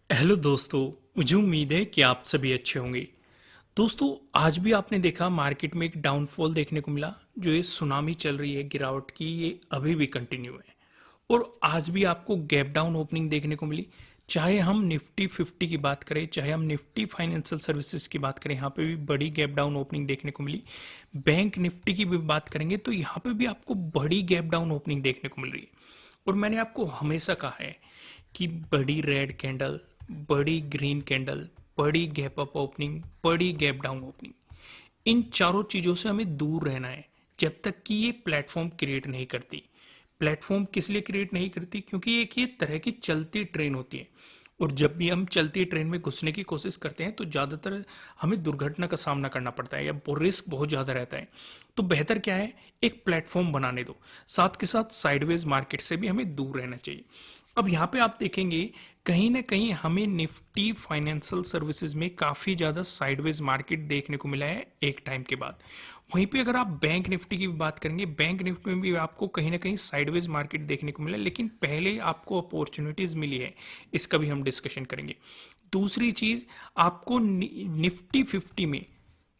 Hello दोस्तों। मुझे उम्मीद है कि आप सभी अच्छे होंगे। दोस्तों, आज भी आपने देखा मार्केट में एक डाउनफॉल देखने को मिला। जो ये सुनामी चल रही है गिरावट की, ये अभी भी कंटिन्यू है। और आज भी आपको गैप डाउन ओपनिंग देखने को मिली। चाहे हम निफ्टी 50 की बात करें, चाहे हम निफ्टी फाइनेंशियल सर्विसेज की बात करें, यहाँ पे भी बड़ी गैप डाउन ओपनिंग देखने को मिली। बैंक निफ्टी की भी बात करेंगे तो यहाँ पे भी आपको बड़ी गैप डाउन ओपनिंग देखने को मिल रही है। और मैंने आपको हमेशा कहा है कि बड़ी रेड कैंडल, बड़ी ग्रीन कैंडल, बड़ी गैप अप ओपनिंग, बड़ी गैप डाउन ओपनिंग, इन चारों चीज़ों से हमें दूर रहना है जब तक कि ये प्लेटफॉर्म क्रिएट नहीं करती। प्लेटफॉर्म किस लिए क्रिएट नहीं करती? क्योंकि एक ये तरह की चलती ट्रेन होती है। और जब भी हम चलती ट्रेन में घुसने की कोशिश करते हैं तो ज़्यादातर हमें दुर्घटना का सामना करना पड़ता है या रिस्क बहुत ज़्यादा रहता है। तो बेहतर क्या है, एक प्लेटफॉर्म बनाने दो। साथ के साथ साइडवेज मार्केट से भी हमें दूर रहना चाहिए। अब यहाँ पे आप देखेंगे कहीं ना कहीं हमें निफ्टी फाइनेंशियल सर्विसेज में काफ़ी ज़्यादा साइडवेज मार्केट देखने को मिला है एक टाइम के बाद। वहीं पे अगर आप बैंक निफ्टी की भी बात करेंगे, बैंक निफ्टी में भी आपको कहीं ना कहीं साइडवेज मार्केट देखने को मिला, लेकिन पहले आपको अपॉर्चुनिटीज मिली है, इसका भी हम डिस्कशन करेंगे। दूसरी चीज, आपको निफ्टी 50 में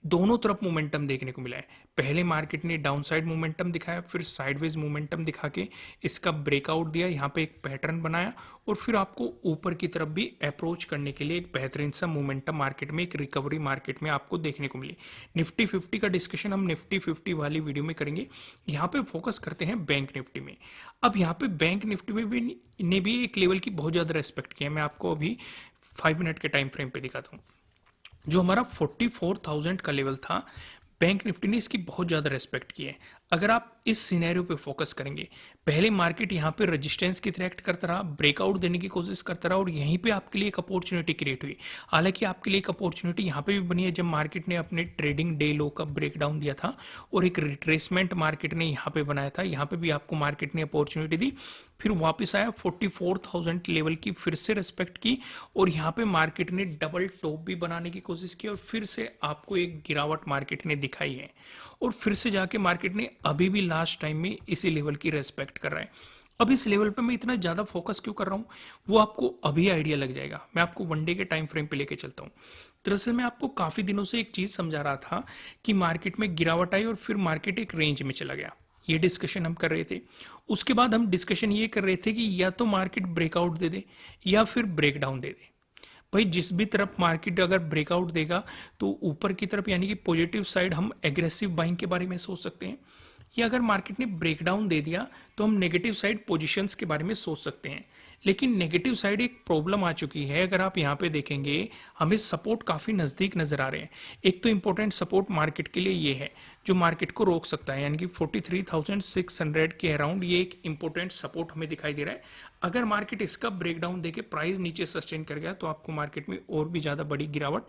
दोनों तरफ मोमेंटम देखने को मिला है। पहले मार्केट ने डाउनसाइड मोमेंटम दिखाया, फिर साइडवेज मोमेंटम दिखा के इसका ब्रेकआउट दिया, यहाँ पे एक पैटर्न बनाया, और फिर आपको ऊपर की तरफ भी अप्रोच करने के लिए एक बेहतरीन सा मोमेंटम मार्केट में, एक रिकवरी मार्केट में आपको देखने को मिली। निफ्टी 50 का डिस्कशन हम निफ्टी 50 वाली वीडियो में करेंगे। यहाँ पे फोकस करते हैं बैंक निफ्टी में। अब यहाँ पे बैंक निफ्टी में भी ने भी एक लेवल की बहुत ज़्यादा रेस्पेक्ट किया। मैं आपको अभी 5 मिनट के टाइम फ्रेम पे दिखाता हूँ। जो हमारा 44,000 का लेवल था, बैंक निफ्टी ने इसकी बहुत ज़्यादा रेस्पेक्ट की है। अगर आप इस सिनेरियो पे फोकस करेंगे, पहले मार्केट यहाँ पे रेजिस्टेंस की तरह एक्ट करता रहा, ब्रेकआउट देने की कोशिश करता रहा, और यहीं पे आपके लिए एक अपॉर्चुनिटी क्रिएट हुई। हालांकि आपके लिए एक अपॉर्चुनिटी यहाँ पे भी बनी है जब मार्केट ने अपने ट्रेडिंग डे लो का ब्रेकडाउन दिया था, और एक रिट्रेसमेंट मार्केट ने यहाँ पे बनाया था। यहाँ पे भी आपको मार्केट ने अपॉर्चुनिटी दी, फिर वापस आया, 44,000 लेवल की फिर से रेस्पेक्ट की, और यहाँ पे मार्केट ने डबल टॉप भी बनाने की कोशिश की, और फिर से आपको एक गिरावट मार्केट ने दिखाई है। और फिर से जाके मार्केट ने अभी भी लास्ट टाइम में इसी लेवल की रेस्पेक्ट कर रहा है। अब इस लेवल पे मैं इतना ज्यादा फोकस क्यों कर रहा हूं, वो आपको अभी आइडिया लग जाएगा। मैं आपको वन डे के टाइम फ्रेम पे लेके चलता हूं। दरअसल मैं आपको काफी दिनों से एक चीज समझा रहा था कि मार्केट में गिरावट आई और फिर मार्केट एक रेंज में चला गया। ये डिस्कशन हम कर रहे थे। उसके बाद हम डिस्कशन ये कर रहे थे कि या तो मार्केट ब्रेकआउट दे दे या फिर ब्रेकडाउन दे दे। भाई जिस भी तरफ मार्केट अगर ब्रेकआउट देगा तो ऊपर की तरफ यानी कि पॉजिटिव साइड हम एग्रेसिव बाइंग के बारे में सोच सकते हैं, या अगर मार्केट ने ब्रेकडाउन दे दिया तो हम नेगेटिव साइड पोजीशंस के बारे में सोच सकते हैं। लेकिन नेगेटिव साइड एक प्रॉब्लम आ चुकी है। अगर आप यहाँ पे देखेंगे, हमें सपोर्ट काफी नजदीक नजर आ रहे हैं। एक तो इंपॉर्टेंट सपोर्ट मार्केट के लिए ये है जो मार्केट को रोक सकता है, यानी कि 43,600 के अराउंड ये एक इंपॉर्टेंट सपोर्ट हमें दिखाई दे रहा है। अगर मार्केट इसका ब्रेकडाउन देके प्राइस नीचे सस्टेन कर गया तो आपको मार्केट में और भी ज्यादा बड़ी गिरावट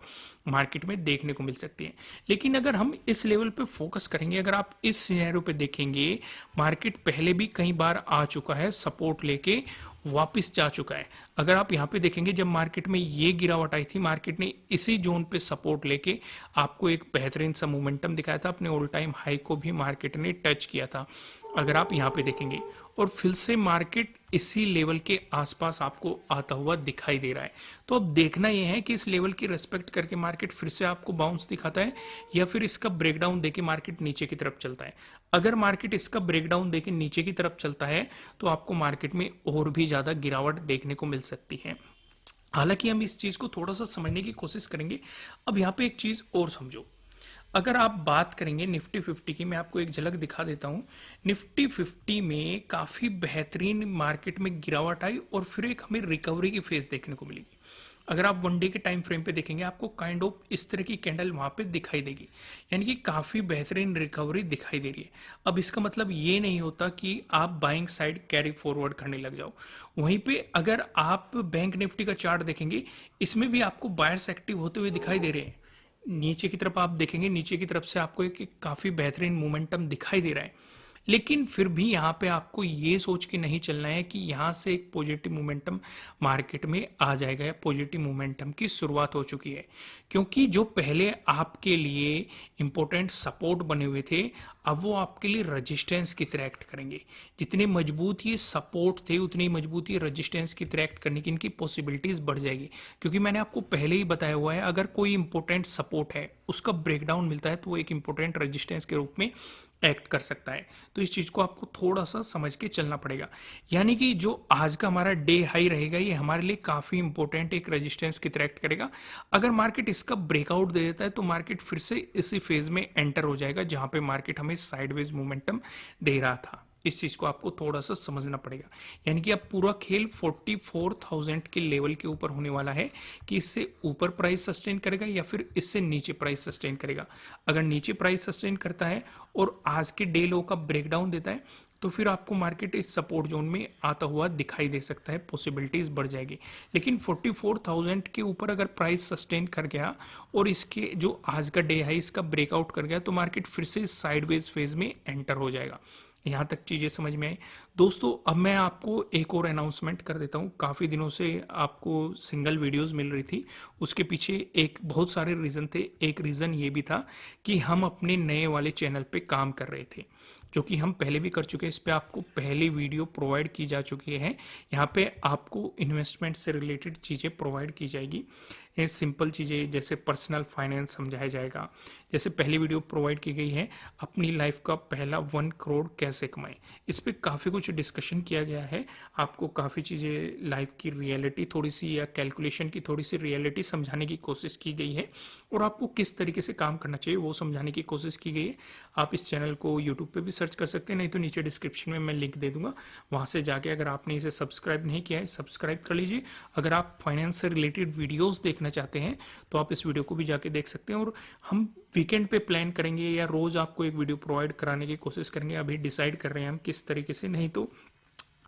मार्केट में देखने को मिल सकती है। लेकिन अगर हम इस लेवल पे फोकस करेंगे, अगर आप इस सिनेरियो पे देखेंगे, मार्केट पहले भी कई बार आ चुका है, सपोर्ट लेके वापस जा चुका है। अगर आप यहाँ पे देखेंगे, जब मार्केट में ये गिरावट आई थी, मार्केट ने इसी जोन पे सपोर्ट लेके आपको एक बेहतरीन सा मोमेंटम दिखाया था, अपने ऑल टाइम हाई को भी मार्केट ने टच किया था। अगर आप यहाँ पे देखेंगे, और फिर से मार्केट इसी लेवल के आसपास आपको आता हुआ दिखाई दे रहा है। तो अब देखना यह है कि इस लेवल की रेस्पेक्ट करके मार्केट फिर से आपको बाउंस दिखाता है या फिर इसका ब्रेकडाउन देके मार्केट नीचे की तरफ चलता है। अगर मार्केट इसका ब्रेकडाउन देके नीचे की तरफ चलता है तो आपको मार्केट में और भी ज्यादा गिरावट देखने को मिल सकती है। हालांकि हम इस चीज को थोड़ा सा समझने की कोशिश करेंगे। अब यहाँ पे एक चीज और समझो। अगर आप बात करेंगे निफ्टी 50 की, मैं आपको एक झलक दिखा देता हूं। निफ्टी 50 में काफी बेहतरीन मार्केट में गिरावट आई और फिर एक हमें रिकवरी की फेज देखने को मिलेगी। अगर आप वन डे के टाइम फ्रेम पे देखेंगे, आपको काइंड ऑफ इस तरह की कैंडल वहां पे दिखाई देगी, यानी कि काफी बेहतरीन रिकवरी दिखाई दे रही है। अब इसका मतलब ये नहीं होता कि आप बाइंग साइड कैरी फॉरवर्ड करने लग जाओ। वहीं पे अगर आप बैंक निफ्टी का चार्ट देखेंगे, इसमें भी आपको बायर्स एक्टिव होते हुए दिखाई दे रहे हैं। नीचे की तरफ आप देखेंगे, नीचे की तरफ से आपको एक काफी बेहतरीन मोमेंटम दिखाई दे रहा है। लेकिन फिर भी यहाँ पे आपको ये सोच के नहीं चलना है कि यहाँ से एक पॉजिटिव मोमेंटम मार्केट में आ जाएगा या पॉजिटिव मोमेंटम की शुरुआत हो चुकी है, क्योंकि जो पहले आपके लिए इंपॉर्टेंट सपोर्ट बने हुए थे अब वो आपके लिए रजिस्टेंस की तरह एक्ट करेंगे। जितने मजबूत ये सपोर्ट थे उतनी ही मजबूत ये रजिस्टेंस की तरह एक्ट करने की इनकी पॉसिबिलिटीज बढ़ जाएगी, क्योंकि मैंने आपको पहले ही बताया हुआ है अगर कोई इंपॉर्टेंट सपोर्ट है उसका ब्रेकडाउन मिलता है तो वो एक इंपॉर्टेंट रजिस्टेंस के रूप में एक्ट कर सकता है। तो इस चीज को आपको थोड़ा सा समझ के चलना पड़ेगा। यानी कि जो आज का हमारा डे हाई रहेगा ये हमारे लिए काफी इंपॉर्टेंट एक रेजिस्टेंस की तरह एक्ट करेगा। अगर मार्केट इसका ब्रेकआउट दे देता है तो मार्केट फिर से इसी फेज में एंटर हो जाएगा जहां पे मार्केट हमें साइडवेज मोमेंटम दे रहा था। इस चीज को आपको थोड़ा सा समझना पड़ेगा। यानी कि अब पूरा खेल 44,000 के लेवल के ऊपर होने वाला है कि इससे ऊपर प्राइस सस्टेन करेगा या फिर इससे नीचे प्राइस सस्टेन करेगा। अगर नीचे प्राइस सस्टेन करता है और आज के डे लो का ब्रेकडाउन देता है तो फिर आपको मार्केट इस सपोर्ट जोन में आता हुआ दिखाई दे सकता है, पॉसिबिलिटीज बढ़ जाएगी। लेकिन 44,000 के ऊपर अगर प्राइस सस्टेन कर गया और इसके जो आज का डे है इसका ब्रेकआउट कर गया तो मार्केट फिर से साइडवेज फेज में एंटर हो जाएगा। यहाँ तक चीजें समझ में आई दोस्तों। अब मैं आपको एक और अनाउंसमेंट कर देता हूँ। काफी दिनों से आपको सिंगल वीडियोस मिल रही थी, उसके पीछे एक बहुत सारे रीजन थे। एक रीजन ये भी था कि हम अपने नए वाले चैनल पे काम कर रहे थे, जो कि हम पहले भी कर चुके हैं। इस पे आपको पहले वीडियो प्रोवाइड की जा चुकी है। यहाँ पे आपको इन्वेस्टमेंट से रिलेटेड चीजें प्रोवाइड की जाएगी। ये सिंपल चीजें जैसे पर्सनल फाइनेंस समझाया जाएगा। जैसे पहली वीडियो प्रोवाइड की गई है अपनी लाइफ का पहला 1 करोड़ कैसे कमाएं, इस पे काफी कुछ डिस्कशन किया गया है। आपको काफी चीजें लाइफ की रियलिटी थोड़ी सी या कैलकुलेशन की थोड़ी सी रियलिटी समझाने की कोशिश की गई है और आपको किस तरीके से काम करना चाहिए वो समझाने की कोशिश की गई है। आप इस चैनल को यूट्यूब पे भी सर्च कर सकते हैं, नहीं तो नीचे डिस्क्रिप्शन में मैं लिंक दे दूंगा, वहां से जाके अगर आपने इसे सब्सक्राइब नहीं किया है सब्सक्राइब कर लीजिए। अगर आप फाइनेंस से रिलेटेड वीडियोस देखना चाहते हैं तो आप इस वीडियो को भी जाके देख सकते हैं। और हम वीकेंड पे प्लान करेंगे या रोज आपको एक वीडियो प्रोवाइड कराने की कोशिश करेंगे, अभी डिसाइड कर रहे हैं हम किस तरीके से। नहीं तो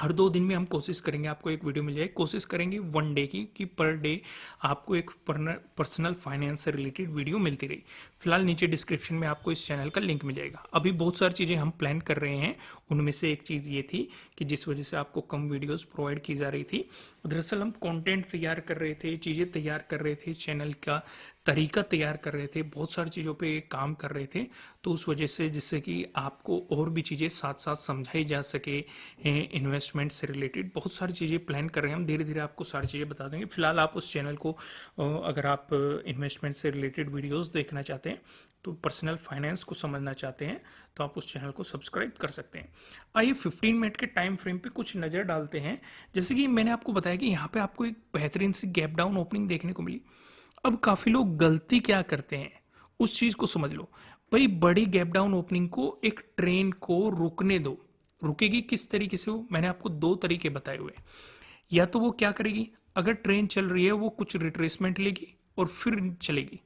हर 2 दिन में हम कोशिश करेंगे आपको एक वीडियो मिल जाए। कोशिश करेंगे 1 डे की कि पर डे आपको एक पर्सनल फाइनेंस से रिलेटेड वीडियो मिलती रही। फिलहाल नीचे डिस्क्रिप्शन में आपको इस चैनल का लिंक मिल जाएगा। अभी बहुत सारी चीज़ें हम प्लान कर रहे हैं, उनमें से एक चीज़ ये थी कि जिस वजह से आपको कम वीडियोस प्रोवाइड की जा रही थी। दरअसल हम कंटेंट तैयार कर रहे थे, चीज़ें तैयार कर रहे थे, चैनल का तरीका तैयार कर रहे थे, बहुत सारी चीज़ों पे काम कर रहे थे। तो उस वजह से जिससे कि आपको और भी चीज़ें साथ साथ समझाई जा सके, इन्वेस्टमेंट से रिलेटेड बहुत सारी चीज़ें प्लान कर रहे हैं हम। धीरे धीरे आपको सारी चीज़ें बता देंगे। फिलहाल आप उस चैनल को अगर आप इन्वेस्टमेंट से रिलेटेड वीडियोस देखना चाहते हैं तो पर्सनल फाइनेंस को समझना चाहते हैं तो आप उस चैनल को सब्सक्राइब कर सकते हैं। आइए 15 मिनट के टाइम फ्रेम पे कुछ नज़र डालते हैं। जैसे कि मैंने आपको बताया कि यहाँ पे आपको एक बेहतरीन सी गैप डाउन ओपनिंग देखने को मिली। अब काफी लोग गलती क्या करते हैं उस चीज को समझ लो। भाई बड़ी गैप डाउन ओपनिंग को एक ट्रेन को रुकने दो। रुकेगी किस तरीके से? वो मैंने आपको 2 तरीके बताए हुए हैं। या तो वो क्या करेगी, अगर ट्रेन चल रही है वो कुछ रिट्रेसमेंट लेगी और फिर चलेगी,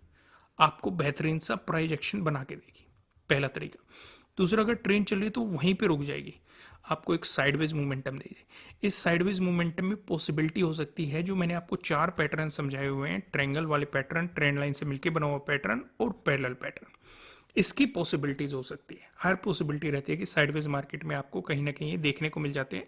आपको बेहतरीन सा प्राइस एक्शन बना के देगी, पहला तरीका। दूसरा, अगर ट्रेन चल रही है तो वहीं पे रुक जाएगी, आपको एक साइडवेज मोमेंटम देगी। इस साइडवेज मोमेंटम में पॉसिबिलिटी हो सकती है, जो मैंने आपको 4 पैटर्न समझाए हुए हैं, ट्रायंगल वाले पैटर्न, ट्रेंड लाइन से मिलकर बना हुआ पैटर्न और पैरेलल पैटर्न, इसकी पॉसिबिलिटीज हो सकती है। हर पॉसिबिलिटी रहती है कि साइडवेज मार्केट में आपको कहीं ना कहीं ये देखने को मिल जाते हैं।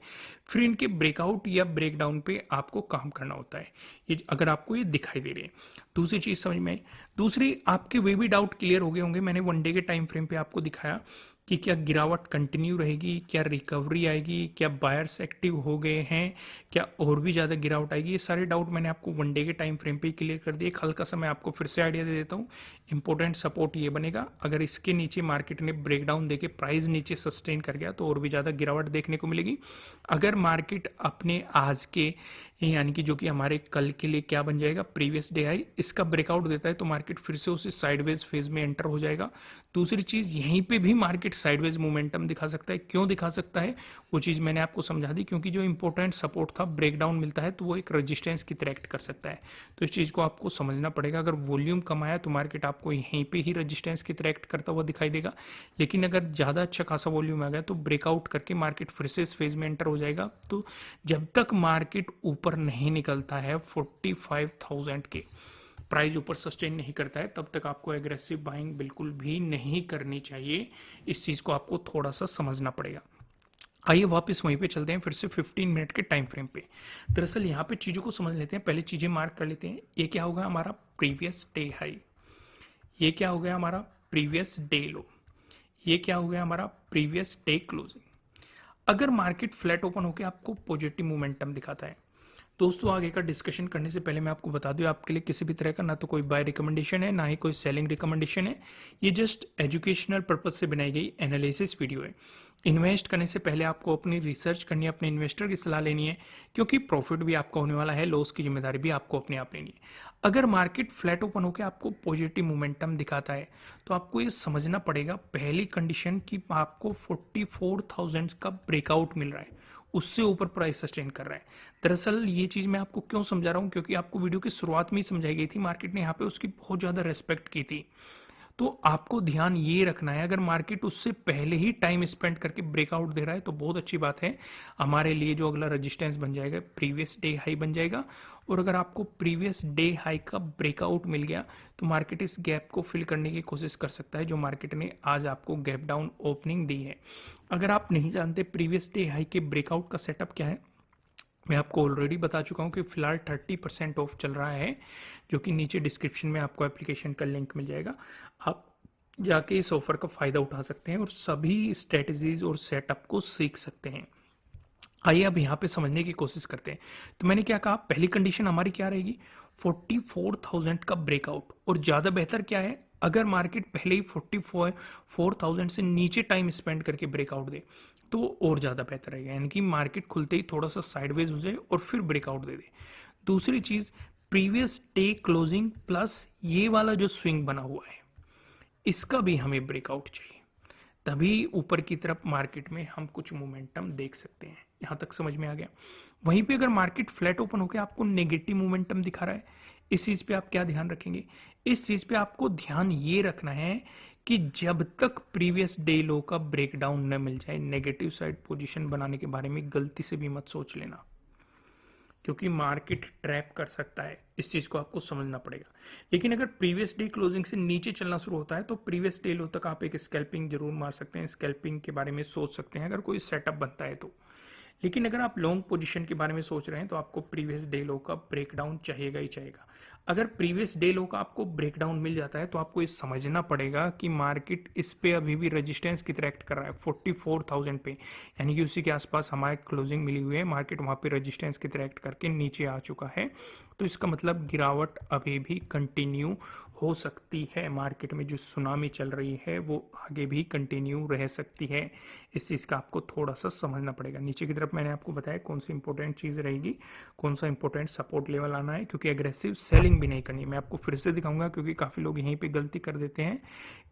फिर इनके ब्रेकआउट या ब्रेकडाउन पे आपको काम करना होता है, ये अगर आपको ये दिखाई दे रहे हैं। दूसरी चीज समझ में आई। दूसरी, आपके वे भी डाउट क्लियर हो गए होंगे। मैंने 1 डे के टाइम फ्रेम पे आपको दिखाया कि क्या गिरावट कंटिन्यू रहेगी, क्या रिकवरी आएगी, क्या बायर्स एक्टिव हो गए हैं, क्या और भी ज़्यादा गिरावट आएगी। ये सारे डाउट मैंने आपको 1 डे के टाइम फ्रेम पे क्लियर कर दिए। एक हल्का सा मैं आपको फिर से आइडिया दे देता हूँ। इंपॉर्टेंट सपोर्ट ये बनेगा, अगर इसके नीचे मार्केट ने ब्रेकडाउन देके प्राइस नीचे सस्टेन कर गया तो और भी ज़्यादा गिरावट देखने को मिलेगी। अगर मार्केट अपने आज के यानी कि जो कि हमारे कल के लिए क्या बन जाएगा, प्रीवियस डे हाई, इसका ब्रेकआउट देता है तो मार्केट फिर से उसे साइडवेज फेज में एंटर हो जाएगा। दूसरी चीज, यहीं पे भी मार्केट साइडवेज मोमेंटम दिखा सकता है। क्यों दिखा सकता है वो चीज मैंने आपको समझा दी, क्योंकि जो इंपॉर्टेंट सपोर्ट था ब्रेकडाउन मिलता है तो वो एक रेजिस्टेंस की तरह एक्ट कर सकता है। तो इस चीज को आपको समझना पड़ेगा। अगर वॉल्यूम कम आया तो मार्केट आपको यहीं पे ही रेजिस्टेंस की तरह एक्ट करता हुआ दिखाई देगा, लेकिन अगर ज्यादा अच्छा खासा वॉल्यूम आ गया तो ब्रेकआउट करके मार्केट फिर से इस फेज में एंटर हो जाएगा। तो जब तक मार्केट ऊपर नहीं निकलता है 45,000 के, प्राइस ऊपर सस्टेन नहीं करता है तब तक आपको एग्रेसिव बाइंग बिल्कुल भी नहीं करनी चाहिए। इस चीज़ को आपको थोड़ा सा समझना पड़ेगा। आइए वापस वहीं पे चलते हैं फिर से 15 मिनट के टाइम फ्रेम पे। दरअसल यहाँ पे चीज़ों को समझ लेते हैं, पहले चीज़ें मार्क कर लेते हैं। ये क्या होगा हमारा प्रीवियस डे हाई, ये क्या हो गया हमारा प्रीवियस डे लो, ये क्या हो गया हमारा प्रीवियस डे क्लोजिंग। अगर मार्केट फ्लैट ओपन होकर आपको पॉजिटिव मोमेंटम दिखाता है, दोस्तों आगे का डिस्कशन करने से पहले मैं आपको बता दूं, आपके लिए किसी भी तरह का ना तो कोई बाय रिकमेंडेशन है ना ही कोई सेलिंग रिकमेंडेशन है। ये जस्ट एजुकेशनल पर्पज से बनाई गई एनालिसिस वीडियो है। इन्वेस्ट करने से पहले आपको अपनी रिसर्च करनी है, अपने इन्वेस्टर की सलाह लेनी है, क्योंकि प्रॉफिट भी आपका होने वाला है, लॉस की जिम्मेदारी भी आपको अपने आप लेनी है। अगर मार्केट फ्लैट ओपन होकर आपको पॉजिटिव मोमेंटम दिखाता है तो आपको ये समझना पड़ेगा, पहली कंडीशन की आपको 44,000 का ब्रेकआउट मिल रहा है, उससे ऊपर प्राइस सस्टेन कर रहा है। दरअसल ये चीज मैं आपको क्यों समझा रहा हूं, क्योंकि आपको वीडियो की शुरुआत में ही समझाई गई थी, मार्केट ने यहाँ पे उसकी बहुत ज्यादा रेस्पेक्ट की थी। तो आपको ध्यान ये रखना है, अगर मार्केट उससे पहले ही टाइम स्पेंड करके ब्रेकआउट दे रहा है तो बहुत अच्छी बात है। हमारे लिए जो अगला रेजिस्टेंस बन जाएगा प्रीवियस डे हाई बन जाएगा। और अगर आपको प्रीवियस डे हाई का ब्रेकआउट मिल गया तो मार्केट इस गैप को फिल करने की कोशिश कर सकता है जो मार्केट ने आज आपको गैप डाउन ओपनिंग दी है। अगर आप नहीं जानते प्रीवियस डे हाई के ब्रेकआउट का सेटअप क्या है, मैं आपको ऑलरेडी बता चुका हूं कि फिलहाल 30% ऑफ चल रहा है, जो कि नीचे डिस्क्रिप्शन में आपको एप्लीकेशन का लिंक मिल जाएगा। आप जाके इस ऑफर का फायदा उठा सकते हैं और सभी स्ट्रेटजीज और सेटअप को सीख सकते हैं। आइए अब यहाँ पे समझने की कोशिश करते हैं। तो मैंने क्या कहा, पहली कंडीशन हमारी क्या रहेगी, 44,000 का ब्रेकआउट। और ज्यादा बेहतर क्या है, अगर मार्केट पहले ही 44,000 से नीचे टाइम स्पेंड करके ब्रेकआउट दे तो वो और ज्यादा बेहतर रहेगा, यानी कि मार्केट खुलते ही थोड़ा सा साइडवेज हो जाए और फिर ब्रेकआउट दे दे। दूसरी चीज, प्रीवियस डे क्लोजिंग प्लस ये वाला जो स्विंग बना हुआ है इसका भी हमें ब्रेकआउट चाहिए, तभी ऊपर की तरफ मार्केट में हम कुछ मोमेंटम देख सकते हैं। यहां तक समझ में आ गया। वहीं पे अगर मार्केट फ्लैट ओपन होकर आपको नेगेटिव मोमेंटम दिखा रहा है, इस चीज पे आप क्या ध्यान रखेंगे, इस चीज पे आपको ध्यान ये रखना है कि जब तक प्रीवियस डे लो का ब्रेकडाउन न मिल जाए, नेगेटिव साइड पोजीशन बनाने के बारे में गलती से भी मत सोच लेना, क्योंकि मार्केट ट्रैप कर सकता है। इस चीज को आपको समझना पड़ेगा। लेकिन अगर प्रीवियस डे क्लोजिंग से नीचे चलना शुरू होता है तो प्रीवियस डे लो तक आप एक स्कैल्पिंग जरूर मार सकते हैं, स्कैल्पिंग के बारे में सोच सकते हैं अगर कोई सेटअप बनता है तो। लेकिन अगर आप लॉन्ग पोजीशन के बारे में सोच रहे हैं तो आपको प्रीवियस डे लो का ब्रेकडाउन चाहिएगा ही चाहिएगा। अगर प्रीवियस डे लो का आपको ब्रेकडाउन मिल जाता है तो आपको ये समझना पड़ेगा कि मार्केट इस पे अभी भी रेजिस्टेंस की तरह एक्ट कर रहा है 44,000 पे, यानी कि उसी के आसपास हमारे क्लोजिंग मिली हुई है, मार्केट वहां पे रेजिस्टेंस की तरह एक्ट करके नीचे आ चुका है। तो इसका मतलब गिरावट अभी भी कंटिन्यू हो सकती है, मार्केट में जो सुनामी चल रही है वो आगे भी कंटिन्यू रह सकती है। इस चीज़ का आपको थोड़ा सा समझना पड़ेगा। नीचे की तरफ मैंने आपको बताया कौन सी इंपॉर्टेंट चीज़ रहेगी, कौन सा इंपॉर्टेंट सपोर्ट लेवल आना है, क्योंकि एग्रेसिव सेलिंग भी नहीं करनी। मैं आपको फिर से दिखाऊंगा क्योंकि काफ़ी लोग यहीं पे गलती कर देते हैं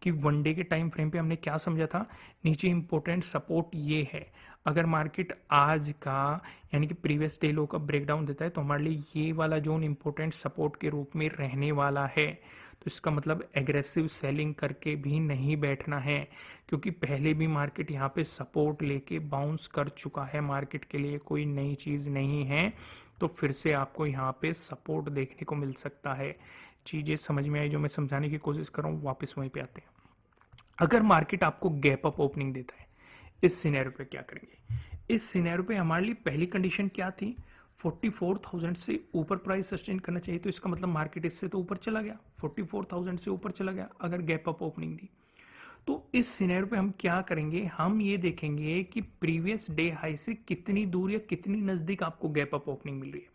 कि वन डे के टाइम फ्रेम पे हमने क्या समझा था, नीचे इंपॉर्टेंट सपोर्ट ये है। अगर मार्केट आज का यानी कि प्रीवियस डे लो का ब्रेकडाउन देता है तो हमारे लिए ये वाला जोन इंपॉर्टेंट सपोर्ट के रूप में रहने वाला है। तो इसका मतलब एग्रेसिव सेलिंग करके भी नहीं बैठना है, क्योंकि पहले भी मार्केट यहाँ पे सपोर्ट लेके बाउंस कर चुका है, मार्केट के लिए कोई नई चीज नहीं है। तो फिर से आपको यहाँ पे सपोर्ट देखने को मिल सकता है। चीजें समझ में आई जो मैं समझाने की कोशिश कर रहा हूँ, वापस वहीं पे आते हैं। अगर मार्केट आपको गैप अप ओपनिंग देता है, इस सिनेरियो पे क्या करेंगे, इस सिनेरियो पे हमारे लिए पहली कंडीशन क्या थी, 44,000 से ऊपर प्राइस सस्टेन करना चाहिए। तो इसका मतलब मार्केट इससे तो ऊपर चला गया, 44,000 से ऊपर चला गया अगर गैप अप ओपनिंग दी। तो इस सिनेरियो पे हम क्या करेंगे, हम ये देखेंगे कि प्रीवियस डे हाई से कितनी दूर या कितनी नजदीक आपको गैप अप ओपनिंग मिल रही है।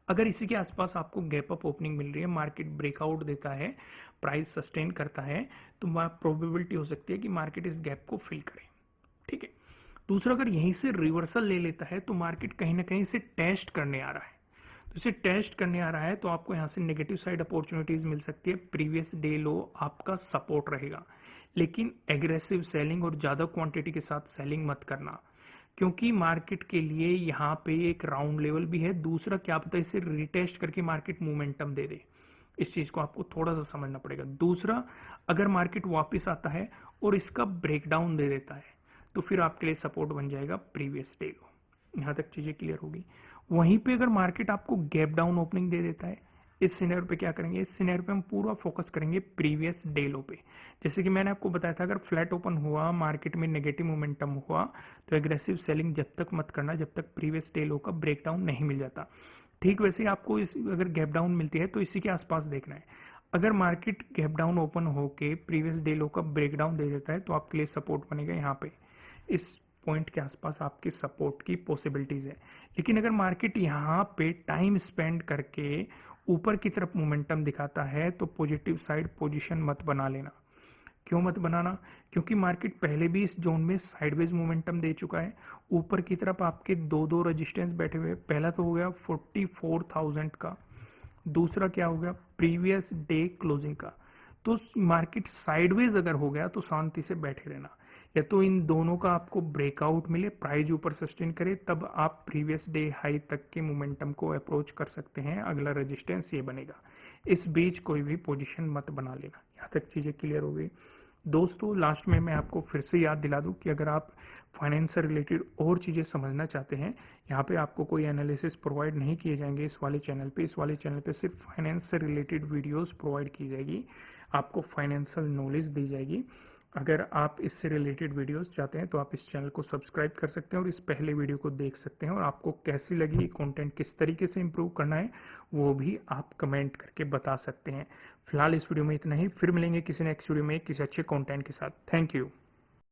अगर इसी के आसपास आपको गैप अप ओपनिंग मिल रही है, मार्केट ब्रेकआउट देता है, प्राइस सस्टेन करता है, तो प्रोबेबिलिटी हो सकती है कि मार्केट इस गैप को फिल करे। ठीक है। दूसरा, अगर यहीं से रिवर्सल ले लेता है तो मार्केट कहीं ना कहीं से टेस्ट करने आ रहा है, तो इसे टेस्ट करने आ रहा है तो आपको यहां से नेगेटिव साइड अपॉर्चुनिटीज मिल सकती है। प्रीवियस डे लो आपका सपोर्ट रहेगा, लेकिन एग्रेसिव सेलिंग और ज्यादा क्वांटिटी के साथ सेलिंग मत करना, क्योंकि मार्केट के लिए यहाँ पे एक राउंड लेवल भी है। दूसरा, क्या पता इसे रिटेस्ट करके मार्केट मोमेंटम दे दे, इस चीज को आपको थोड़ा सा समझना पड़ेगा। दूसरा, अगर मार्केट वापस आता है और इसका ब्रेकडाउन दे देता है तो फिर आपके लिए सपोर्ट बन जाएगा प्रीवियस डे लो। यहां तक चीजें क्लियर होगी। वहीं पे अगर मार्केट आपको गैप डाउन ओपनिंग दे देता है, इस सिनेरियो पे क्या करेंगे, इस सिनेरियो पे हम पूरा फोकस करेंगे प्रीवियस डे लो पे। जैसे कि मैंने आपको बताया था, अगर फ्लैट ओपन हुआ, मार्केट में नेगेटिव मोमेंटम हुआ, तो एग्रेसिव सेलिंग जब तक मत करना जब तक प्रीवियस डे लो का ब्रेकडाउन नहीं मिल जाता। ठीक वैसे ही आपको इस अगर गैप डाउन मिलती है तो इसी के आसपास देखना है। अगर मार्केट गैप डाउन ओपन होके प्रीवियस डे लो का ब्रेकडाउन दे देता है तो आपके लिए सपोर्ट बनेगा यहाँ पे, इस पॉइंट के आसपास आपकी सपोर्ट की पॉसिबिलिटीज है। लेकिन अगर मार्केट यहाँ पे टाइम स्पेंड करके ऊपर की तरफ मोमेंटम दिखाता है तो पॉजिटिव साइड पोजीशन मत बना लेना। क्यों मत बनाना? क्योंकि मार्केट पहले भी इस जोन में साइडवेज मोमेंटम दे चुका है। ऊपर की तरफ आपके दो दो रेजिस्टेंस बैठे हुए, पहला तो हो गया 44,000 का, दूसरा क्या हो गया प्रीवियस डे क्लोजिंग का। तो मार्केट साइडवेज अगर हो गया तो शांति से बैठे रहना, या तो इन दोनों का आपको ब्रेकआउट मिले, प्राइस ऊपर सस्टेन करे, तब आप प्रीवियस डे हाई तक के मोमेंटम को अप्रोच कर सकते हैं। अगला रेजिस्टेंस ये बनेगा, इस बीच कोई भी पोजीशन मत बना लेना। यहाँ तक चीजें क्लियर हो गई दोस्तों। लास्ट में मैं आपको फिर से याद दिला दूं कि अगर आप फाइनेंस से रिलेटेड और चीज़ें समझना चाहते हैं, यहाँ पे आपको कोई एनालिसिस प्रोवाइड नहीं किए जाएंगे इस वाले चैनल पे। इस वाले चैनल पे सिर्फ फाइनेंस से रिलेटेड वीडियोस प्रोवाइड की जाएगी, आपको फाइनेंशियल नॉलेज दी जाएगी। अगर आप इससे रिलेटेड वीडियोस चाहते हैं तो आप इस चैनल को सब्सक्राइब कर सकते हैं और इस पहले वीडियो को देख सकते हैं, और आपको कैसी लगी कंटेंट, किस तरीके से इंप्रूव करना है वो भी आप कमेंट करके बता सकते हैं। फिलहाल इस वीडियो में इतना ही, फिर मिलेंगे किसी नेक्स्ट वीडियो में किसी अच्छे कंटेंट के साथ। Thank you.